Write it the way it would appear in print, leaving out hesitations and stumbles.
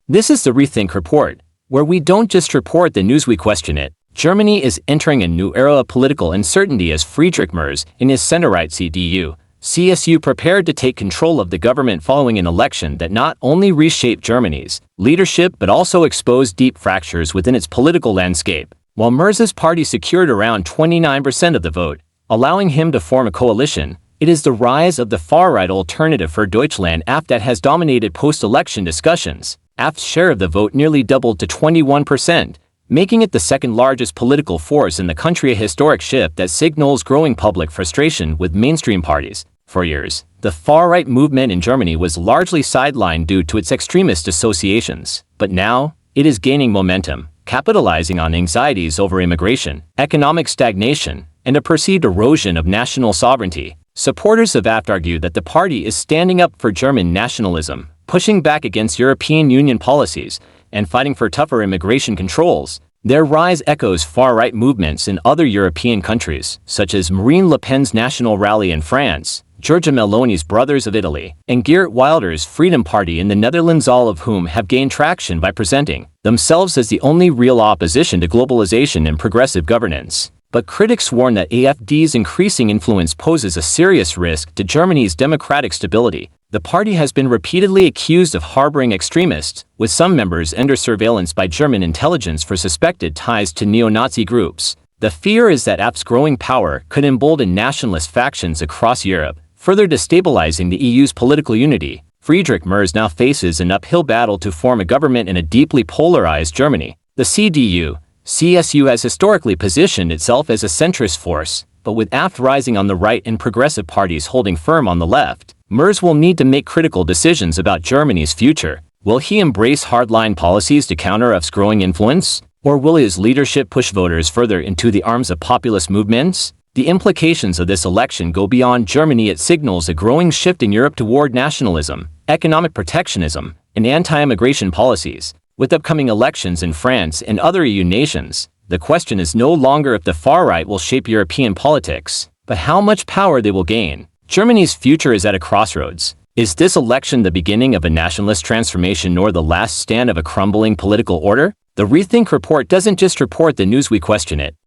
This is the Rethink report, where we don't just report the news, we question it. Germany is entering a new era of political uncertainty as Friedrich Merz, in his center-right CDU, prepared to take control of the government following an election that not only reshaped Germany's leadership but also exposed deep fractures within its political landscape. While Merz's party secured around 29% of the vote, allowing him to form a coalition, it is the rise of the far-right Alternative for Deutschland AfD that has dominated post-election discussions. AfD's share of the vote nearly doubled to 21%, making it the second-largest political force in the country, a historic shift that signals growing public frustration with mainstream parties. For years, the far-right movement in Germany was largely sidelined due to its extremist associations, but now it is gaining momentum, capitalizing on anxieties over immigration, economic stagnation, and a perceived erosion of national sovereignty. Supporters of AfD argue that the party is standing up for German nationalism, pushing back against European Union policies, and fighting for tougher immigration controls. Their rise echoes far-right movements in other European countries, such as Marine Le Pen's National Rally in France, Giorgia Meloni's Brothers of Italy, and Geert Wilders' Freedom Party in the Netherlands, all of whom have gained traction by presenting themselves as the only real opposition to globalization and progressive governance. But critics warn that AfD's increasing influence poses a serious risk to Germany's democratic stability. The party has been repeatedly accused of harboring extremists, with some members under surveillance by German intelligence for suspected ties to neo-Nazi groups. The fear is that AfD's growing power could embolden nationalist factions across Europe, further destabilizing the EU's political unity. Friedrich Merz now faces an uphill battle to form a government in a deeply polarized Germany. The CDU-CSU has historically positioned itself as a centrist force, but with AfD rising on the right and progressive parties holding firm on the left, Merz will need to make critical decisions about Germany's future. Will he embrace hardline policies to counter AfD's growing influence? Or will his leadership push voters further into the arms of populist movements? The implications of this election go beyond Germany. It signals a growing shift in Europe toward nationalism, economic protectionism, and anti-immigration policies. With upcoming elections in France and other EU nations, the question is no longer if the far-right will shape European politics, but how much power they will gain. Germany's future is at a crossroads. Is this election the beginning of a nationalist transformation or the last stand of a crumbling political order? The Rethink report doesn't just report the news, we question it.